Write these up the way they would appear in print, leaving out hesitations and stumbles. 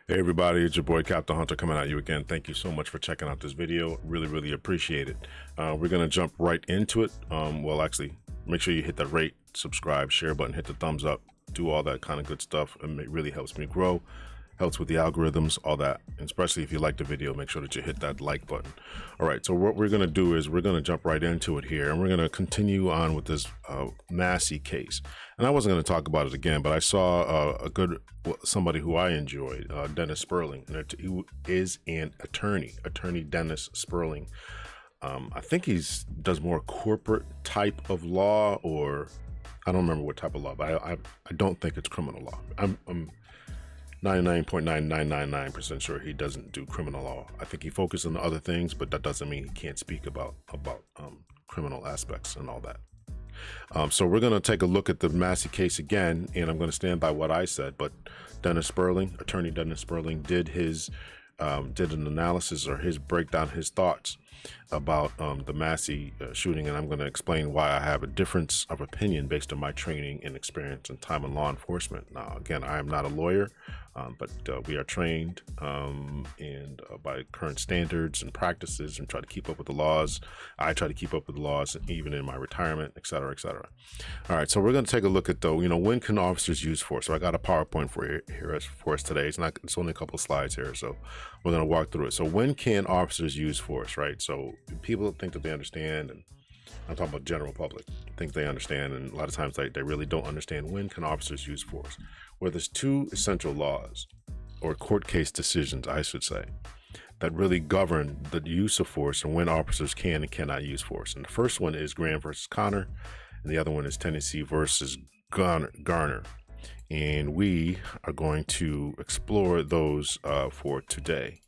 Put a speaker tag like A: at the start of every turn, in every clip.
A: Hey everybody, it's your boy Captain Hunter coming at you again. Thank you so much for checking out this video. Really appreciate it. We're gonna jump right into it. Well, actually, make sure you hit the rate, subscribe, share button, hit the thumbs up, do all that kind of good stuff. And it really helps me grow, helps with the algorithms, all that. And especially if you like the video, make sure that you hit that like button. All right, so what we're gonna do is we're gonna jump right into it here, and we're gonna continue on with this Massey case. And I wasn't gonna talk about it again, but I saw somebody who I enjoyed, Dennis Sperling, and he is an attorney Dennis Sperling. I think does more corporate type of law, or I don't remember what type of law, but I don't think it's criminal law. I'm 99.9999% sure he doesn't do criminal law. I think he focuses on other things, but that doesn't mean he can't speak about criminal aspects and all that. So we're going to take a look at the Massey case again, and I'm going to stand by what I said. But Dennis Sperling, attorney Dennis Sperling, did an analysis, or his breakdown, his thoughts about the Massey shooting, and I'm going to explain why I have a difference of opinion based on my training and experience and time in law enforcement. Now, again, I am not a lawyer, but we are trained and by current standards and practices, and try to keep up with the laws. I try to keep up with the laws even in my retirement, et cetera, et cetera. All right, so we're going to take a look at, though, when can officers use force? So I got a PowerPoint for us today. It's only a couple of slides here, so we're going to walk through it. So when can officers use force, right? So people think that they understand, and I'm talking about general public, think they understand, and a lot of times they really don't understand when can officers use force. Well, there's two essential laws, or court case decisions, I should say, that really govern the use of force and when officers can and cannot use force. And the first one is Graham versus Garner, and the other one is Tennessee versus Garner. And we are going to explore those for today.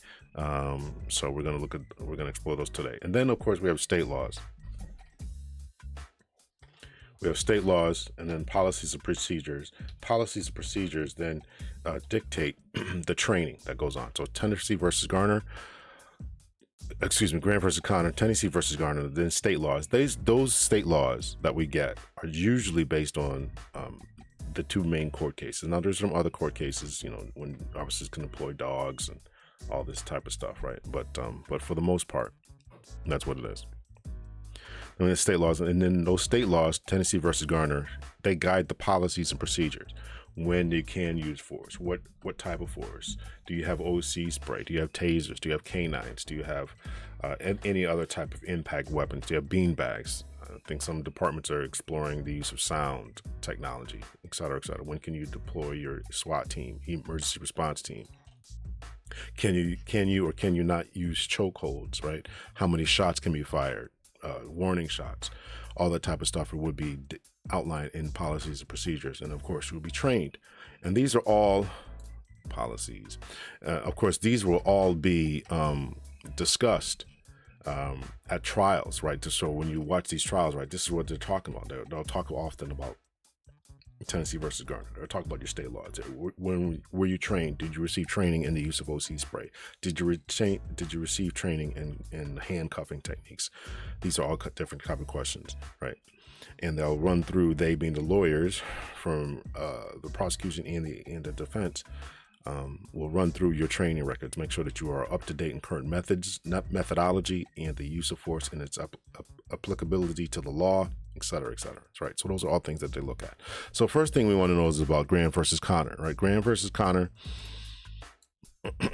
A: So we're going to explore those today. And then, of course, we have state laws. We have state laws, and then policies and procedures. Policies and procedures then dictate the training that goes on. So Tennessee versus Garner, Graham versus Garner, Tennessee versus Garner, then state laws. Those state laws that we get are usually based on the two main court cases. Now, there's some other court cases, when officers can employ dogs and all this type of stuff, right? But for the most part, that's what it is. And the state laws, and then those state laws, Tennessee versus Garner, they guide the policies and procedures. When you can use force, what type of force? Do you have OC spray? Do you have tasers? Do you have canines? Do you have any other type of impact weapons? Do you have bean bags? I think some departments are exploring the use of sound technology, et cetera, et cetera. When can you deploy your SWAT team, emergency response team? Can you or can you not use chokeholds, right? How many shots can be fired? Warning shots, all that type of stuff would be outlined in policies and procedures, and of course you will be trained. And these are all policies. Of course, these will all be discussed at trials, right? So when you watch these trials, right, this is what they're talking about. They'll talk often about Tennessee versus Garner. They'll talk about your state laws. When were you trained? Did you receive training in the use of OC spray? Did you receive training in handcuffing techniques? These are all different type of questions, right? And they'll run through, they being the lawyers from the prosecution and the defense, will run through your training records, make sure that you are up to date in current methodology and the use of force and its applicability to the law, et cetera, et cetera. Right. So those are all things that they look at. So first thing we want to know is about Graham versus Garner, right? Graham versus Garner. I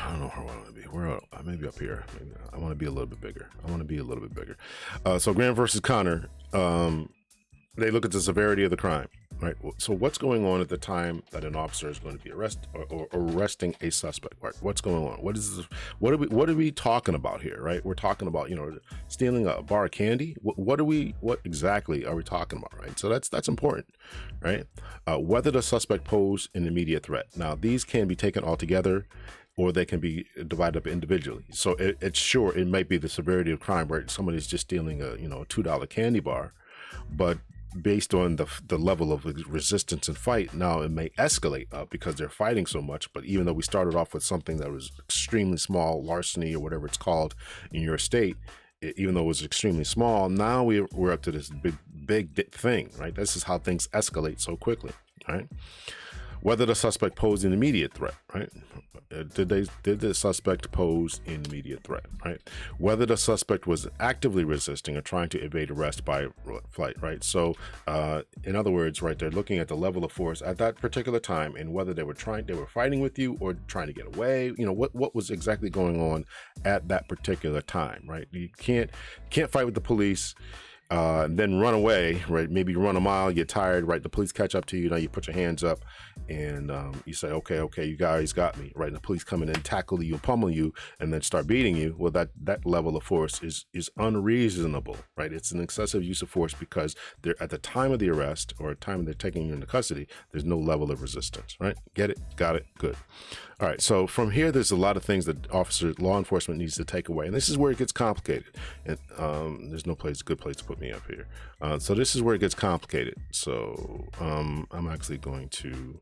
A: don't know where I want to be. I may be up here. Maybe I want to be a little bit bigger. So Graham versus Garner, they look at the severity of the crime, right? So what's going on at the time that an officer is going to be arrested or arresting a suspect, right? What's going on? What are we talking about here, right? We're talking about, stealing a bar of candy. What exactly are we talking about, right? So that's important, right? Whether the suspect posed an immediate threat. Now, these can be taken all together, or they can be divided up individually. So it might be the severity of crime, where somebody's just stealing a $2 candy bar, but based on the level of resistance and fight, now it may escalate up because they're fighting so much. But even though we started off with something that was extremely small, larceny or whatever it's called in your state, even though it was extremely small, now we're up to this big thing, right? This is how things escalate so quickly, right? Whether the suspect posed an immediate threat, right? Did the suspect pose an immediate threat, right? Whether the suspect was actively resisting or trying to evade arrest by flight, right? So, in other words, right, they're looking at the level of force at that particular time and whether they were fighting with you or trying to get away. You know, what was exactly going on at that particular time, right? You can't fight with the police. Then run away, right? Maybe run a mile, get tired, right? The police catch up to you. Now you put your hands up and you say, okay, you guys got me, right? And the police come in and tackle you, pummel you, and then start beating you. Well, that level of force is unreasonable, right? It's an excessive use of force because they're at the time of the arrest or time they're taking you into custody, there's no level of resistance, right? Get it? Got it? Good. All right, so from here, there's a lot of things that law enforcement needs to take away, and this is where it gets complicated. And there's no good place to put me up here. So this is where it gets complicated. So I'm actually going to,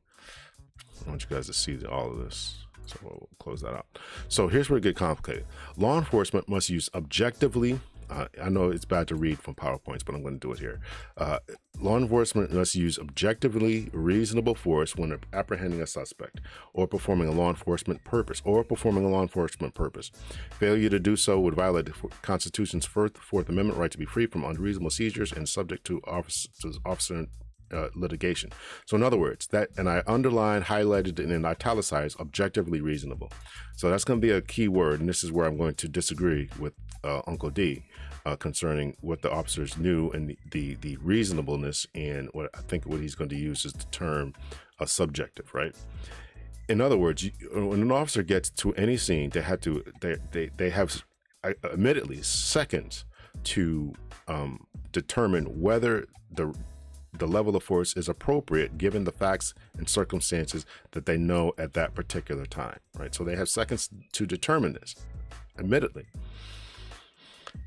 A: I want you guys to see all of this. So we'll close that out. So here's where it gets complicated. Law enforcement must use objectively, I know it's bad to read from PowerPoints, but I'm going to do it here. Law enforcement must use objectively reasonable force when apprehending a suspect or performing a law enforcement purpose. Failure to do so would violate the Constitution's Fourth Amendment right to be free from unreasonable seizures and subject to officer litigation. So in other words, that, and I underlined, highlighted, and then italicized objectively reasonable. So that's going to be a key word, and this is where I'm going to disagree with Uncle D concerning what the officers knew and the reasonableness, and what I think what he's going to use is the term subjective, right? In other words, when an officer gets to any scene, they have admittedly seconds to determine whether the level of force is appropriate given the facts and circumstances that they know at that particular time, right? So they have seconds to determine this, admittedly.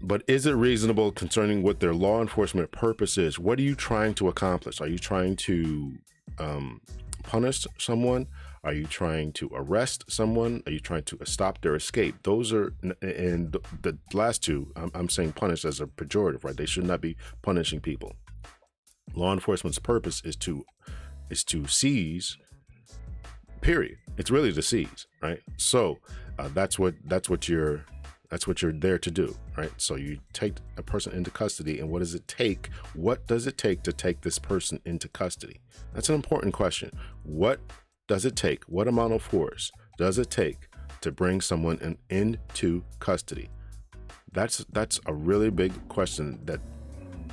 A: But is it reasonable concerning what their law enforcement purpose is? What are you trying to accomplish? Are you trying to punish someone? Are you trying to arrest someone? Are you trying to stop their escape? Those are, and the last two, I'm saying punish as a pejorative, right? They should not be punishing people. Law enforcement's purpose is to seize, period. It's really to seize, right? So that's what you're there to do, right? So you take a person into custody, and what does it take? What does it take to take this person into custody? That's an important question. What does it take? What amount of force does it take to bring someone into custody? That's a really big question that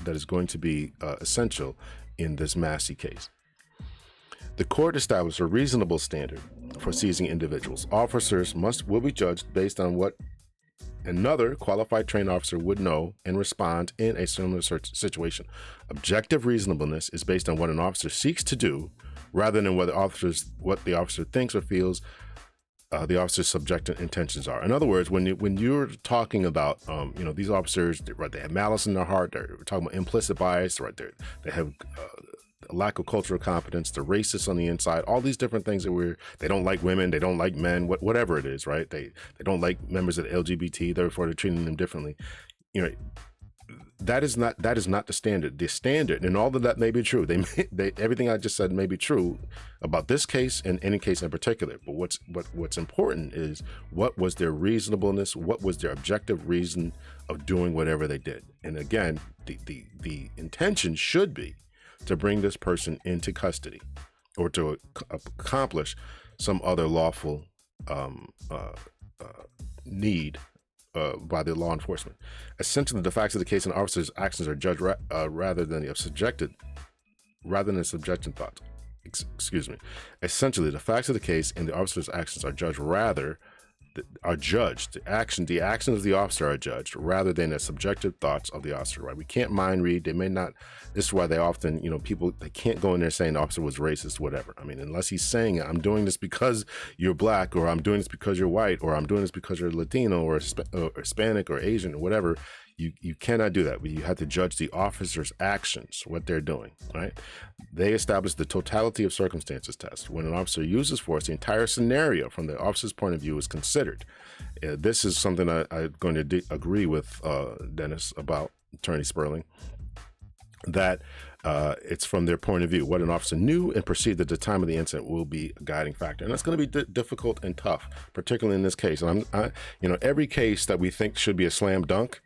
A: is going to be essential in this Massey case. The court established a reasonable standard for seizing individuals. Officers will be judged based on what another qualified trained officer would know and respond in a similar situation. Objective reasonableness is based on what an officer seeks to do rather than what the officer thinks or feels the officer's subjective intentions are. In other words, when you're talking about, these officers, right, they have malice in their heart. They're talking about implicit bias, right? They have a lack of cultural competence. They're racist on the inside. All these different things they don't like women. They don't like men. Whatever it is, right? They don't like members of the LGBT. Therefore, they're treating them differently. That is not the standard. The standard, and all of that may be true. Everything I just said may be true about this case and any case in particular. But what's important is what was their reasonableness? What was their objective reason of doing whatever they did? And again, the intention should be to bring this person into custody or to accomplish some other lawful need by the law enforcement. Essentially, the facts of the case and officer's actions are judged rather than subjective thoughts. Excuse me. Essentially, the facts of the case and the officer's actions are judged The actions of the officer are judged rather than the subjective thoughts of the officer, right? We can't mind read. They may not. This is why they often, they can't go in there saying the officer was racist, whatever. I mean, unless he's saying, I'm doing this because you're black, or I'm doing this because you're white, or I'm doing this because you're Latino or Hispanic or Asian or whatever. You cannot do that. But you have to judge the officer's actions, what they're doing, right? They establish the totality of circumstances test. When an officer uses force, the entire scenario from the officer's point of view is considered. This is something I'm going to agree with Dennis about, Attorney Sperling, that It's from their point of view. What an officer knew and perceived at the time of the incident will be a guiding factor. And that's going to be difficult and tough, particularly in this case. And every case that we think should be a slam dunk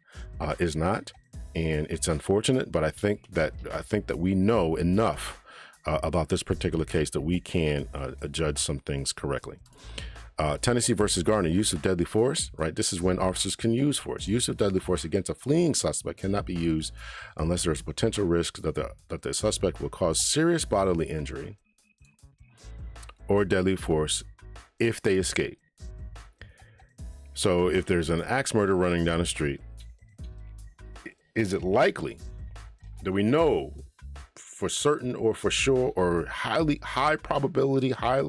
A: is not. And it's unfortunate, but I think that we know enough about this particular case that we can judge some things correctly. Tennessee versus Garner, use of deadly force, right? This is when officers can use force. Use of deadly force against a fleeing suspect cannot be used unless there's a potential risk that the suspect will cause serious bodily injury or deadly force if they escape. So if there's an axe murder running down the street, is it likely that we know for certain or for sure or high probability, high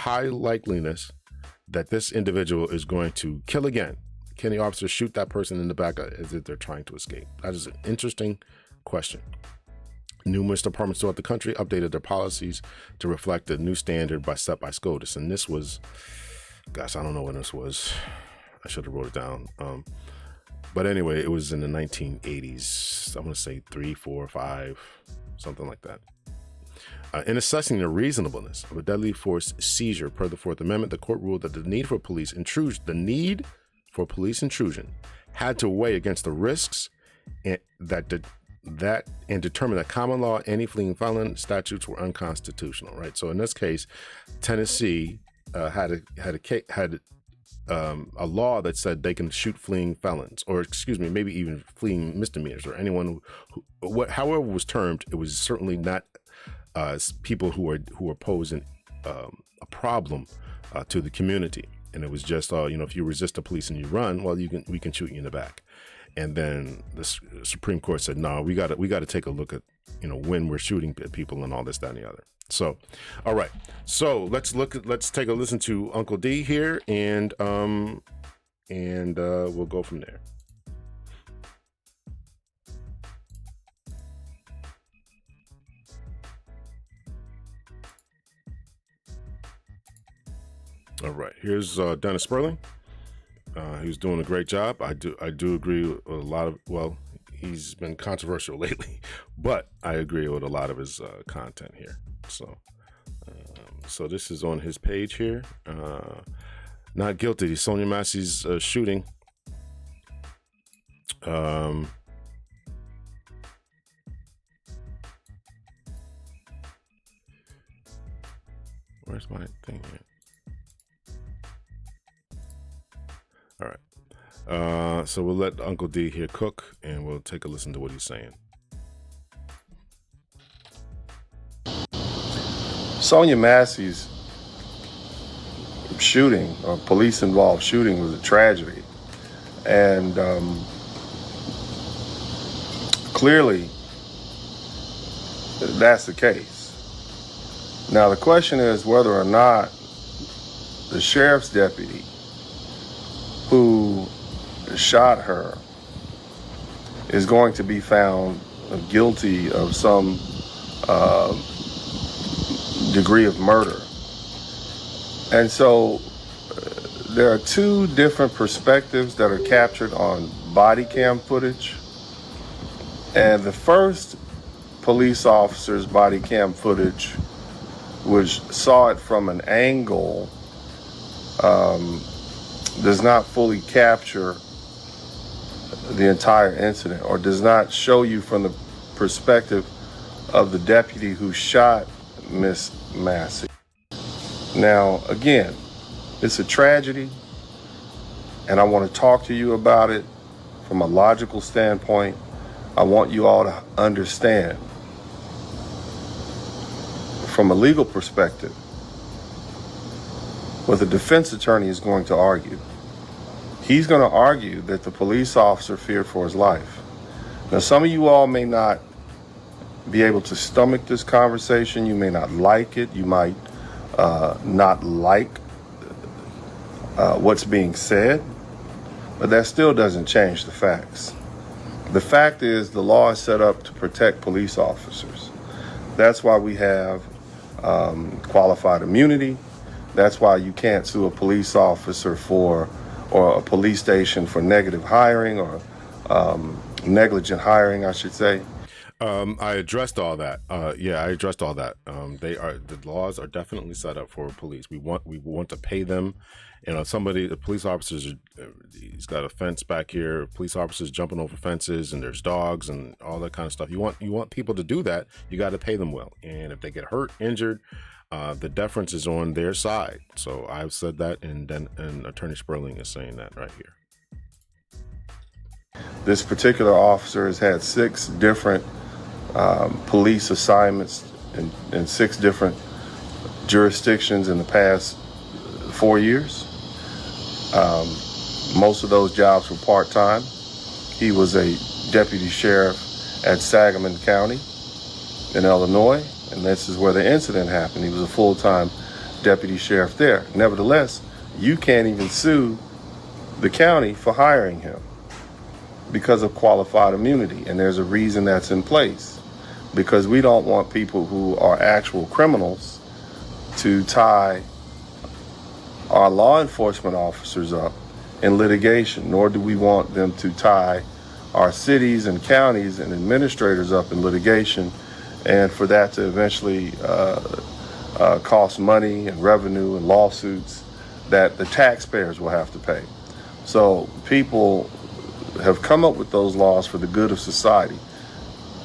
A: likeliness that this individual is going to kill again? Can the officer shoot that person in the back as if they're trying to escape? That is an interesting question. Numerous departments throughout the country updated their policies to reflect the new standard set by SCOTUS. And this was, gosh, I don't know when this was. I should have wrote it down. But anyway, it was in the 1980s. I'm going to say 3, 4, 5, something like that. In assessing the reasonableness of a deadly force seizure per the Fourth Amendment, the court ruled that the need for police intrusion had to weigh against the risks and determine that common law anti-fleeing felon statutes were unconstitutional. Right. So in this case, Tennessee had a law that said they can shoot fleeing felons, or maybe even fleeing misdemeanors, or anyone who however it was termed. It was certainly not people who are posing a problem to the community. And it was just, if you resist the police and you run, well, we can shoot you in the back. And then the Supreme Court said, no, we got to take a look at, when we're shooting at people and all this, that, and the other. So, all right. So let's take a listen to Uncle D here, and we'll go from there. All right, here's Dennis Sperling. He's doing a great job. I do agree with a lot of, he's been controversial lately, but I agree with a lot of his content here. So this is on his page here. Not guilty. Sonya Massey's shooting. Where's my thing here? All right. So we'll let Uncle D here cook, and we'll take a listen to what he's saying.
B: Sonya Massey's shooting, or police-involved shooting, was a tragedy. And clearly, that's the case. Now, the question is whether or not the sheriff's deputy who shot her is going to be found guilty of some degree of murder. And so there are two different perspectives that are captured on body cam footage. And the first police officer's body cam footage, which saw it from an angle, does not fully capture the entire incident, or does not show you from the perspective of the deputy who shot Miss Massey. Now, again, it's a tragedy, and I want to talk to you about it from a logical standpoint. I want you all to understand from a legal perspective what the defense attorney is going to argue. He's going to argue that the police officer feared for his life. Now, some of you all may not be able to stomach this conversation. You may not like it. You might not like what's being said, but that still doesn't change the facts. The fact is, the law is set up to protect police officers. That's why we have qualified immunity. That's why you can't sue a police officer or a police station for negative hiring, or negligent hiring, I should say.
A: I addressed all that. Yeah, I addressed all that. The laws are definitely set up for police. We want to pay them. You know, the police officers, he's got a fence back here. Police officers jumping over fences, and there's dogs and all that kind of stuff. You want people to do that. You got to pay them well. And if they get hurt, injured, the deference is on their side. So I've said that, and Attorney Sperling is saying that right here.
B: This particular officer has had 6 different police assignments in 6 different jurisdictions in the past 4 years. Most of those jobs were part-time. He was a deputy sheriff at Sangamon County in Illinois, and this is where the incident happened. He was a full-time deputy sheriff there. Nevertheless, you can't even sue the county for hiring him because of qualified immunity, and there's a reason that's in place. Because we don't want people who are actual criminals to tie our law enforcement officers up in litigation, nor do we want them to tie our cities and counties and administrators up in litigation, and for that to eventually cost money and revenue and lawsuits that the taxpayers will have to pay. So people have come up with those laws for the good of society.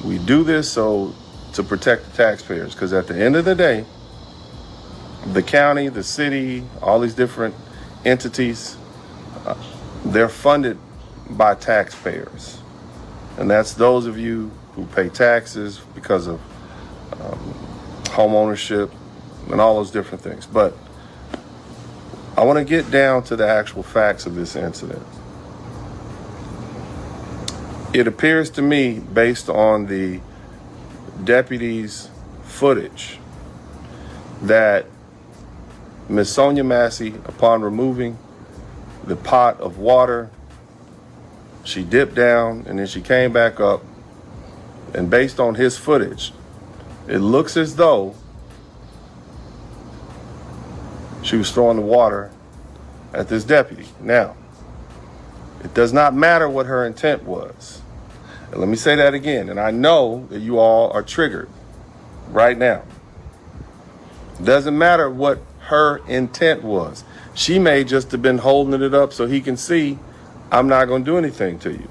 B: We do this to protect the taxpayers, because at the end of the day, the county, the city, all these different entities, they're funded by taxpayers. And that's those of you who pay taxes because of home ownership and all those different things. But I want to get down to the actual facts of this incident. It appears to me, based on the deputy's footage, that Ms. Sonya Massey, upon removing the pot of water, she dipped down and then she came back up. And based on his footage, it looks as though she was throwing the water at this deputy. Now, it does not matter what her intent was. And let me say that again. And I know that you all are triggered right now. It doesn't matter what her intent was. She may just have been holding it up so he can see, I'm not going to do anything to you.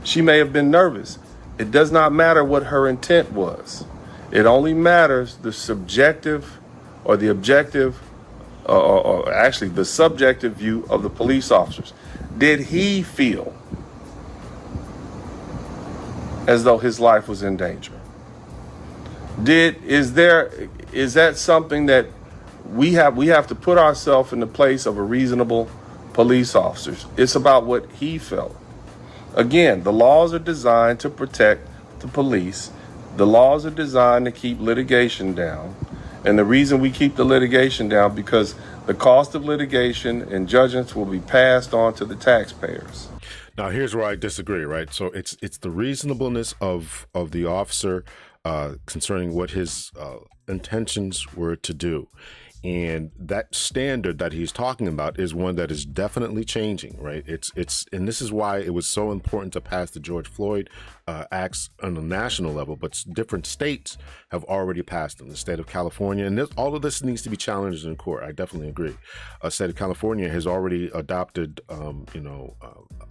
B: She may have been nervous. It does not matter what her intent was. It only matters the subjective or the objective, or actually the subjective view of the police officers. Did he feel as though his life was in danger? Is that something that we have to put ourselves in the place of a reasonable police officer? It's about what he felt. Again, the laws are designed to protect the police. The laws are designed to keep litigation down. And the reason we keep the litigation down, because the cost of litigation and judgments will be passed on to the taxpayers.
A: Now, here's where I disagree, right? So it's the reasonableness of the officer concerning what his intentions were to do. And that standard that he's talking about is one that is definitely changing, right? And this is why it was so important to pass the George Floyd acts on a national level, but different states have already passed them. The state of California, and all of this needs to be challenged in court. I definitely agree. The state of California has already adopted,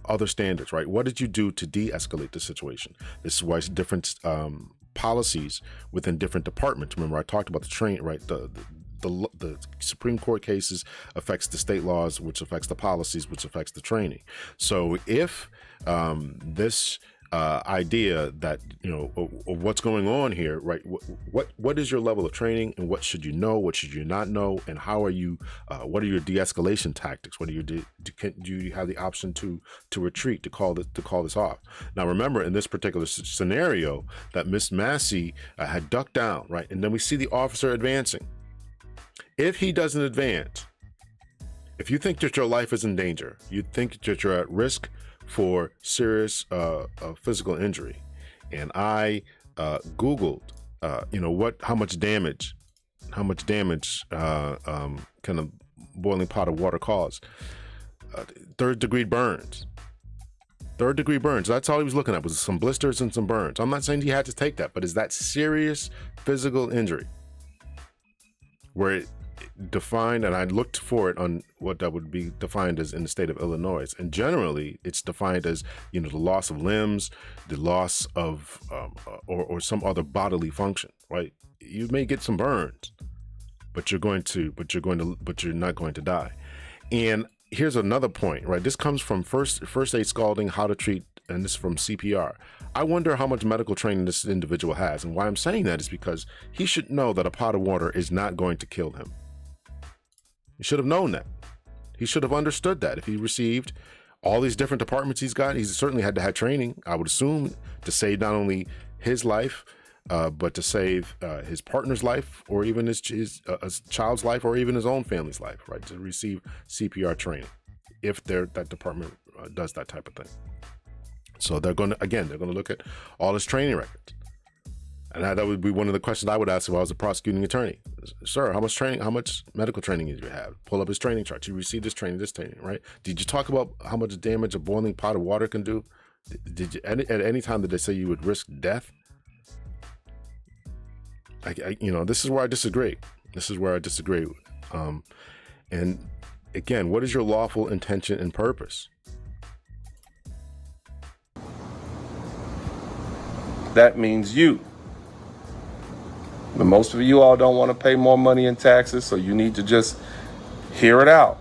A: other standards, right? What did you do to de-escalate the situation? This is why it's different policies within different departments. Remember, I talked about the train, right? The Supreme Court cases affects the state laws, which affects the policies, which affects the training. So if this idea that, of what's going on here, right? What is your level of training, and what should you know? What should you not know? And how are you? What are your de-escalation do you have the option to retreat, to call this off? Now, remember, in this particular scenario, that Miss Massey had ducked down, right, and then we see the officer advancing. If he doesn't advance, if you think that your life is in danger, you think that you're at risk for serious physical injury, and I Googled, how much damage can a boiling pot of water cause? 3rd-degree burns, Third-degree burns. That's all he was looking at, was some blisters and some burns. I'm not saying he had to take that, but is that serious physical injury where it defined, and I looked for it on what that would be defined as in the state of Illinois, and generally it's defined as, the loss of limbs, the loss of or some other bodily function, right? You may get some burns, but you're not going to die. And here's another point, right? This comes from first aid scalding, how to treat, and this is from CPR. I wonder how much medical training this individual has, and why I'm saying that is because he should know that a pot of water is not going to kill him. He should have known that. He should have understood that. If he received all these different departments he's got, he's certainly had to have training, I would assume, to save not only his life, but to save his partner's life, or even his child's life, or even his own family's life, right? To receive CPR training, if that department does that type of thing. So they're going to look at all his training records. And that would be one of the questions I would ask if I was a prosecuting attorney. Sir, how much medical training did you have? Pull up his training chart. You received this training, right? Did you talk about how much damage a boiling pot of water can do? Did you, at any time did they say you would risk death? This is where I disagree. And again, what is your lawful intention and purpose?
B: That means you. But most of you all don't want to pay more money in taxes, so you need to just hear it out.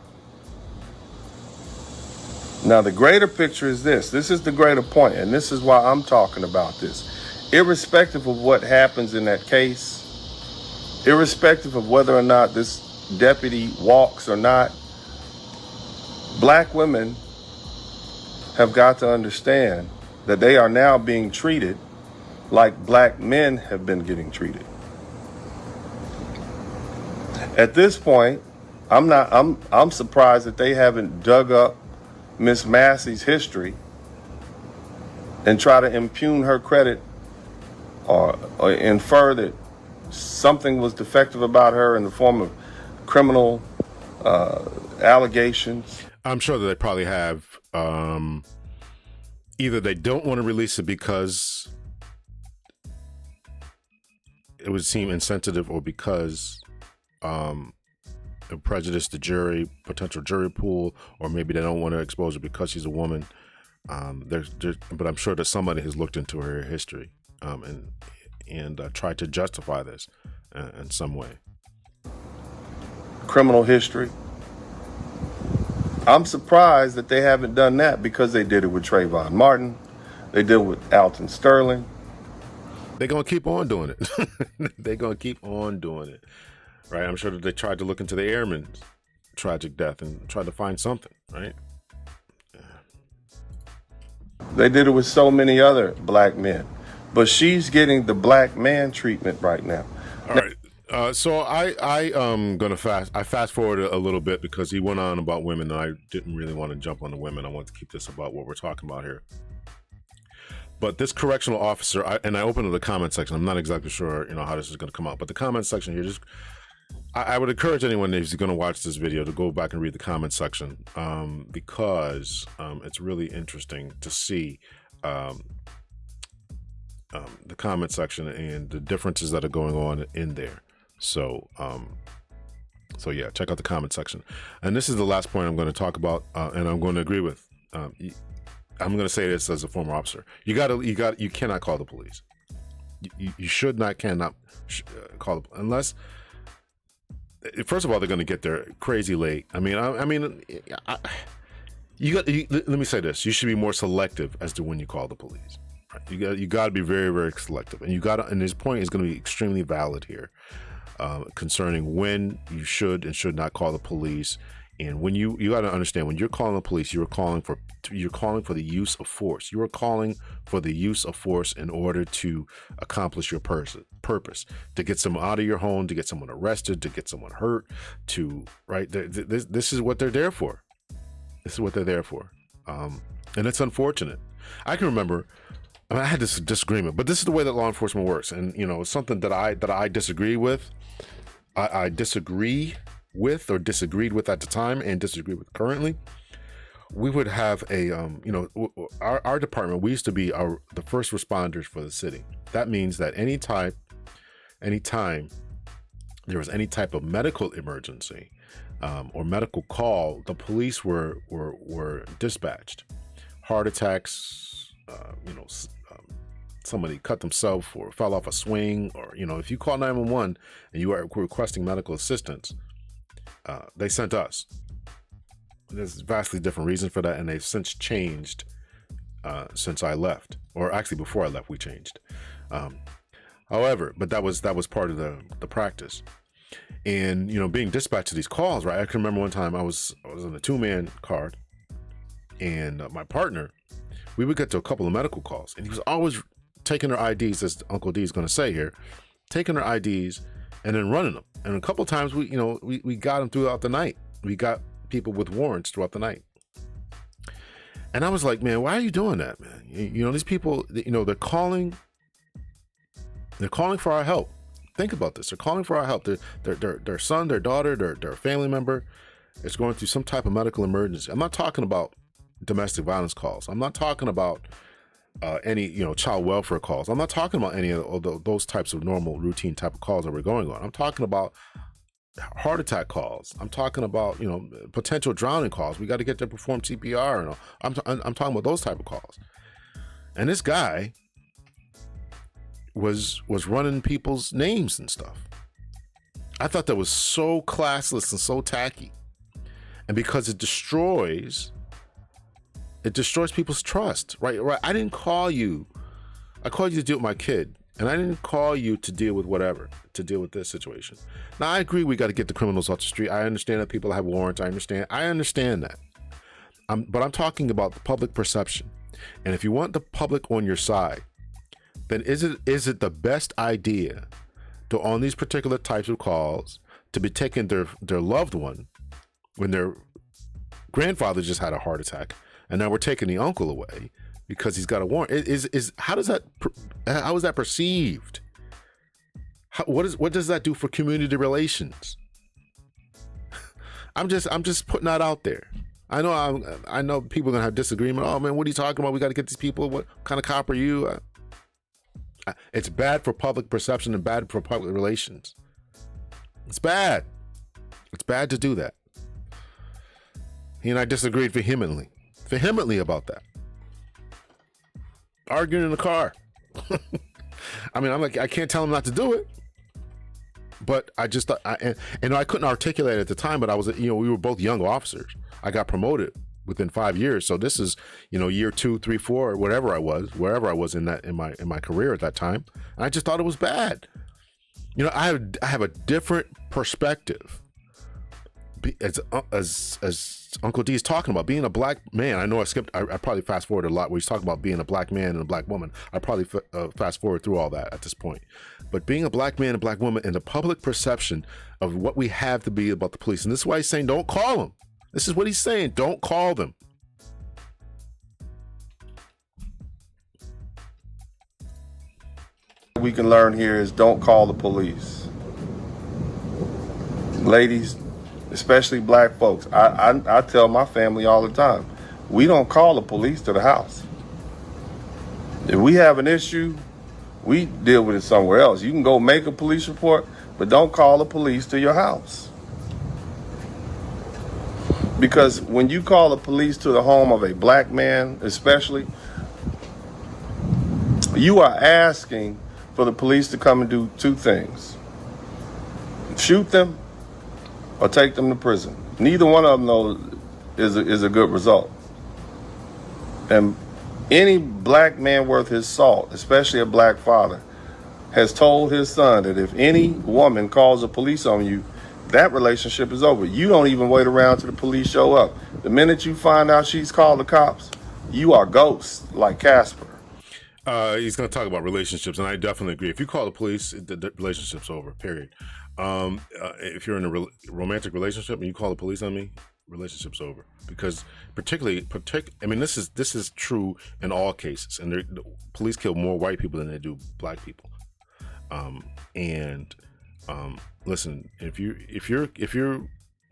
B: Now, the greater picture is this. This is the greater point, and this is why I'm talking about this. Irrespective of what happens in that case, irrespective of whether or not this deputy walks or not, black women have got to understand that they are now being treated like black men have been getting treated. At this point, I'm surprised that they haven't dug up Miss Massey's history and try to impugn her credit or infer that something was defective about her in the form of criminal allegations.
A: I'm sure that they probably have. Either they don't want to release it because it would seem insensitive, or because it prejudiced the potential jury pool, or maybe they don't want to expose her because she's a woman. But I'm sure that somebody has looked into her history and tried to justify this in some way.
B: Criminal history. I'm surprised that they haven't done that, because they did it with Trayvon Martin. They did it with Alton Sterling.
A: They're going to keep on doing it. They're going to keep on doing it. Right? I'm sure that they tried to look into the airman's tragic death and tried to find something, right?
B: They did it with so many other black men. But she's getting the black man treatment right now.
A: All right. So I gonna fast forward a little bit, because he went on about women, and I didn't really want to jump on the women. I wanted to keep this about what we're talking about here. But this correctional officer, I opened the comment section. I'm not exactly sure, how this is going to come out, but the comment section here, I would encourage anyone who's going to watch this video to go back and read the comment section, because it's really interesting to see the comment section and the differences that are going on in there. So yeah, check out the comment section. And this is the last point I'm going to talk about, and I'm going to agree with. I'm going to say this as a former officer. You cannot call the police. You cannot call the, unless, first of all, they're going to get there crazy late. Let me say this: you should be more selective as to when you call the police. Right? You got to be very, very selective, and his point is going to be extremely valid here, concerning when you should and should not call the police. And when you got to understand, when you're calling the police, you're calling for the use of force. You are calling for the use of force in order to accomplish your purpose, to get someone out of your home, to get someone arrested, to get someone hurt, right? This is what they're there for. This is what they're there for. And it's unfortunate. I can remember, I had this disagreement, but this is the way that law enforcement works. And, it's something that I disagree with. I disagree with, or disagreed with at the time, and disagree with currently. we would have a, our department, we used to be the first responders for the city. That means that anytime there was any type of medical emergency or medical call, the police were dispatched. Heart attacks, somebody cut themselves or fell off a swing, or, if you call 911 and you are requesting medical assistance, they sent us. There's vastly different reasons for that, and they've since changed since I left, or actually before I left, we changed. However, but that was part of the practice, and being dispatched to these calls, right? I can remember one time I was on a 2-man card, and my partner, we would get to a couple of medical calls, and he was always taking their IDs, as Uncle D is going to say here, taking their IDs and then running them. And a couple of times we got them throughout the night. We got people with warrants throughout the night. And I was like, man, why are you doing that, man? These people, they're calling for our help. Think about this. They're calling for our help. Their son, their daughter, their family member is going through some type of medical emergency. I'm not talking about domestic violence calls. I'm not talking about any, child welfare calls. I'm not talking about any of those types of normal routine type of calls that we're going on. I'm talking about heart attack calls. I'm talking about, potential drowning calls. We got to get to perform CPR. And I'm talking about those type of calls. And this guy was running people's names and stuff. I thought that was so classless and so tacky. And because it destroys people's trust, right? I didn't call you. I called you to deal with my kid. And I didn't call you to deal with to deal with this situation. Now, I agree we got to get the criminals off the street. I understand that people have warrants. I understand that. But I'm talking about the public perception. And if you want the public on your side, then is it the best idea to, on these particular types of calls, to be taking their loved one when their grandfather just had a heart attack, and now we're taking the uncle away because he's got a warrant? How is that perceived? What does that do for community relations? I'm just putting that out there. I know people are gonna have disagreement. Oh man, what are you talking about? We got to get these people. What kind of cop are you? It's bad for public perception and bad for public relations. It's bad. It's bad to do that. He and I disagreed vehemently about that. Arguing in the car. I mean, I'm like, I can't tell him not to do it. But I just thought, I couldn't articulate it at the time, but I was, we were both young officers. I got promoted within 5 years. So this is, year 2, 3, 4, wherever I was in my career at that time. And I just thought it was bad. I have a different perspective. As Uncle D is talking about being a black man. I know I probably fast forward a lot where he's talking about being a black man and a black woman. I probably fast forward through all that at this point. But being a black man and black woman and the public perception of what we have to be about the police. And this is why he's saying, don't call them. This is what he's saying. Don't call them.
B: We can learn here is don't call the police. Ladies, especially black folks, I tell my family all the time, we don't call the police to the house. If we have an issue, we deal with it somewhere else. You can go make a police report, but don't call the police to your house. Because when you call the police to the home of a black man, especially, you are asking for the police to come and do two things: shoot them or take them to prison. Neither one of them though is a good result. And any black man worth his salt, especially a black father, has told his son that if any woman calls the police on you, that relationship is over. You don't even wait around till the police show up. The minute you find out she's called the cops, you are ghost like Casper.
A: He's going to talk about relationships, and I definitely agree. If you call the police, the relationship's over, period. If you're in a romantic relationship and you call the police on me, relationship's over. Because I mean, this is true in all cases, and the police kill more white people than they do black people. Listen, if you're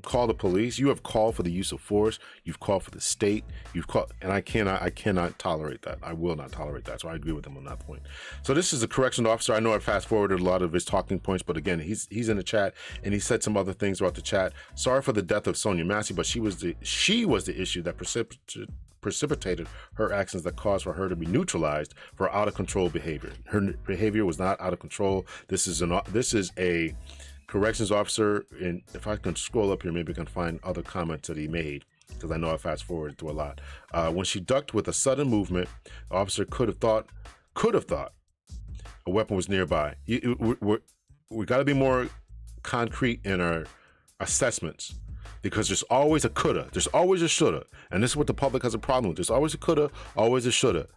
A: called the police. You have called for the use of force. You've called for the state. You've called, and I cannot tolerate that. I will not tolerate that. So I agree with him on that point. So this is a corrections officer. I know I fast forwarded a lot of his talking points, but again, he's in the chat and he said some other things about the chat. Sorry for the death of Sonya Massey, but she was the issue that precipitated her actions that caused for her to be neutralized for out of control behavior. Her behavior was not out of control. This is a corrections officer, and if I can scroll up here, maybe I can find other comments that he made, because I know I fast forwarded through a lot. When she ducked with a sudden movement, the officer could have thought a weapon was nearby. We got to be more concrete in our assessments, because there's always a coulda, there's always a shoulda, and this is what the public has a problem with. There's always a coulda, always a shoulda.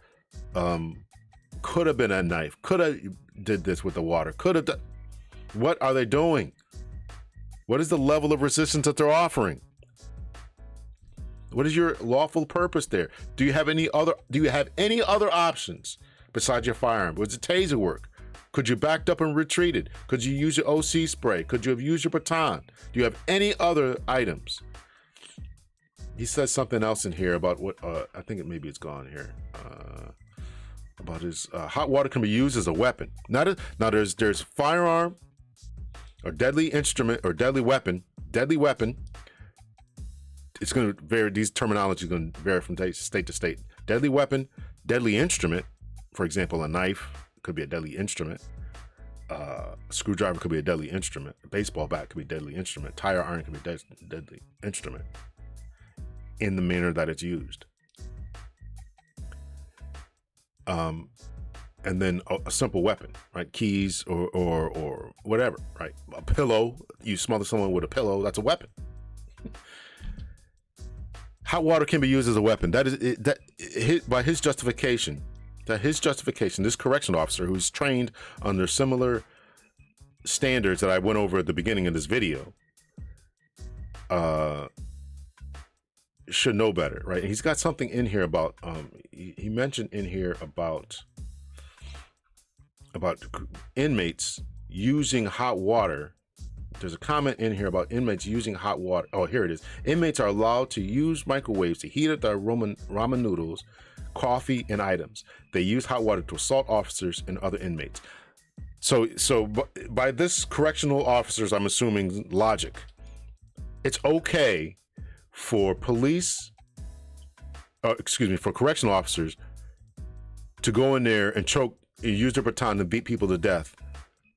A: Could have been a knife, could have did this with the water, could have done. What are they doing? What is the level of resistance that they're offering? What is your lawful purpose there? Do you have any other options besides your firearm? Was it taser work? Could you backed up and retreated? Could you use your OC spray? Could you have used your baton? Do you have any other items? He says something else in here about what I think maybe it's gone here. About his hot water can be used as a weapon. Now there's firearm, or deadly instrument, or deadly weapon. It's going to vary. These terminology is going to vary from state to state. Deadly weapon, deadly instrument. For example, a knife could be a deadly instrument. A screwdriver could be a deadly instrument. A baseball bat could be a deadly instrument. Tire iron could be a deadly instrument in the manner that it's used. And then a simple weapon, right? Keys or whatever, right? A pillow. You smother someone with a pillow. That's a weapon. Hot water can be used as a weapon. By his justification. This correction officer, who's trained under similar standards that I went over at the beginning of this video, should know better, right? And he's got something in here about. He mentioned in here about inmates using hot water. There's a comment in here about inmates using hot water. Oh, here it is. Inmates are allowed to use microwaves to heat up their ramen noodles, coffee, and items. They use hot water to assault officers and other inmates. So by this correctional officers, I'm assuming logic, it's okay for for correctional officers to go in there and choke, and use their baton to beat people to death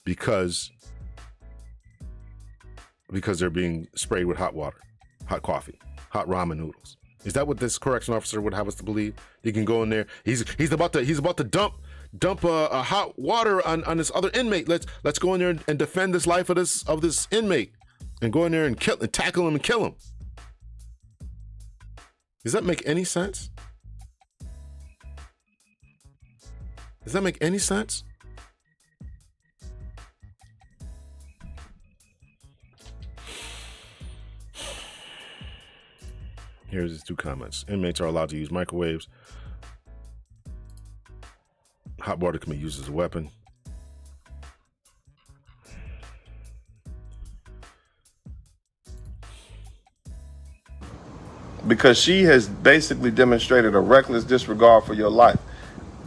A: because they're being sprayed with hot water, hot coffee, hot ramen noodles. Is that what this correction officer would have us to believe? He can go in there. He's about to dump a hot water on this other inmate. Let's go in there and defend this life of this inmate, and go in there and tackle him and kill him. Does that make any sense? Does that make any sense? Here's his two comments. Inmates are allowed to use microwaves. Hot water can be used as a weapon.
B: Because she has basically demonstrated a reckless disregard for your life.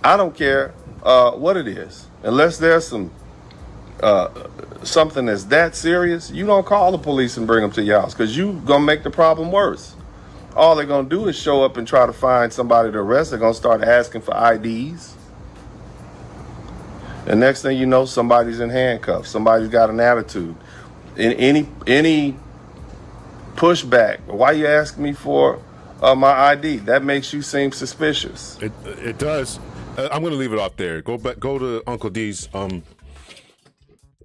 B: I don't care what it is, unless there's something that's that serious. You don't call the police and bring them to your house, because you gonna make the problem worse. All they're gonna do is show up and try to find somebody to arrest. They're gonna start asking for IDs. And next thing you know, somebody's in handcuffs. Somebody's got an attitude. In any pushback, why you asking me for my ID? That makes you seem suspicious.
A: It does. I'm going to leave it off there. Go to Uncle D's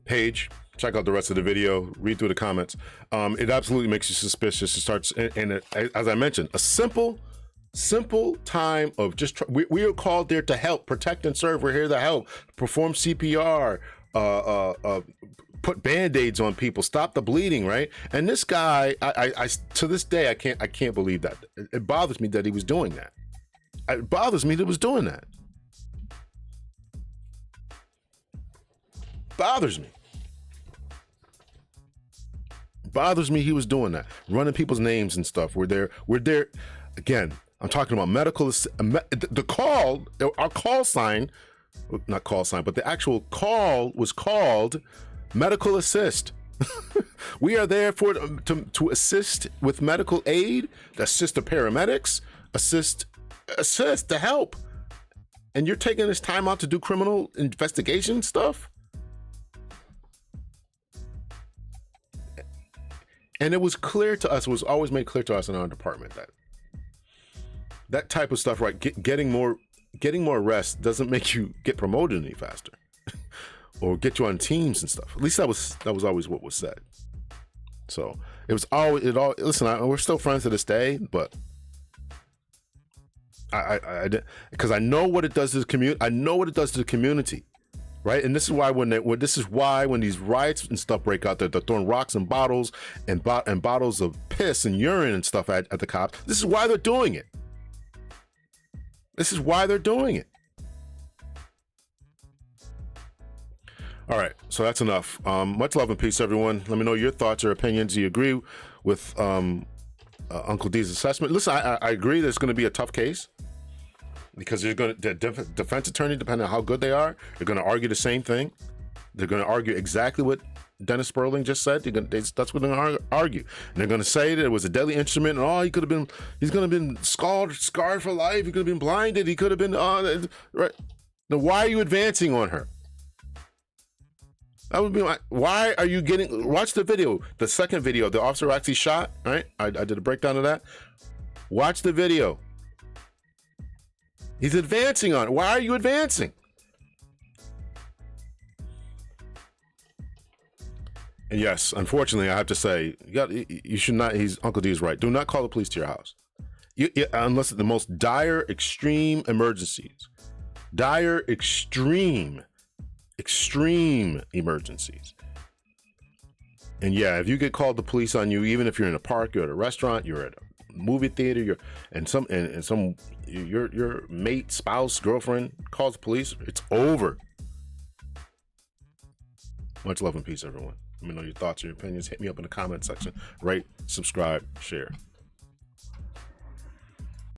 A: page. Check out the rest of the video. Read through the comments. It absolutely makes you suspicious. It starts, as I mentioned, a simple time of just. We are called there to help, protect, and serve. We're here to help, perform CPR, put Band-Aids on people, stop the bleeding, right? And this guy, I to this day, I can't believe that. It bothers me that he was doing that. It bothers me that he was doing that. Bothers me. bothers me he was doing that, running people's names and stuff. We're there again. I'm talking about the call, our call sign, not call sign, but the actual call was called medical assist. We are there to assist with medical aid, to assist the paramedics, assist to help. And you're taking this time out to do criminal investigation stuff? And it was clear to us, it was always made clear to us in our department that type of stuff, right? Getting more arrests doesn't make you get promoted any faster or get you on teams and stuff. At least that was always what was said. So it was always, listen, we're still friends to this day, but because I know what it does to the community. I know what it does to the community, right? And this is why when these riots and stuff break out, they're throwing rocks and bottles and bottles of piss and urine and stuff at the cops. This is why they're doing it. This is why they're doing it. All right, so that's enough. Much love and peace, everyone. Let me know your thoughts or opinions. Do you agree with Uncle D's assessment? Listen, I agree there's going to be a tough case because the defense attorney, depending on how good they are, they're going to argue the same thing. They're going to argue exactly what Dennis Sperling just said. That's what they're going to argue. And they're going to say that it was a deadly instrument and he's going to have been scarred for life. He could have been blinded. He could have been, right. Now, why are you advancing on her? That would be why are you watch the video, the second video, the officer actually shot, right? I did a breakdown of that. Watch the video. He's advancing on it. Why are you advancing? And yes, unfortunately, I have to say, you should not, Uncle D is right. Do not call the police to your house. Unless it's the most dire, extreme emergencies. Dire, extreme emergencies. And yeah, if you get called the police on you, even if you're in a park, you're at a restaurant, you're at a movie theater, your mate, spouse, girlfriend calls the police, it's over. Much love and peace, everyone. Let me know your thoughts, your opinions. Hit me up in the comment section. Rate, subscribe, share.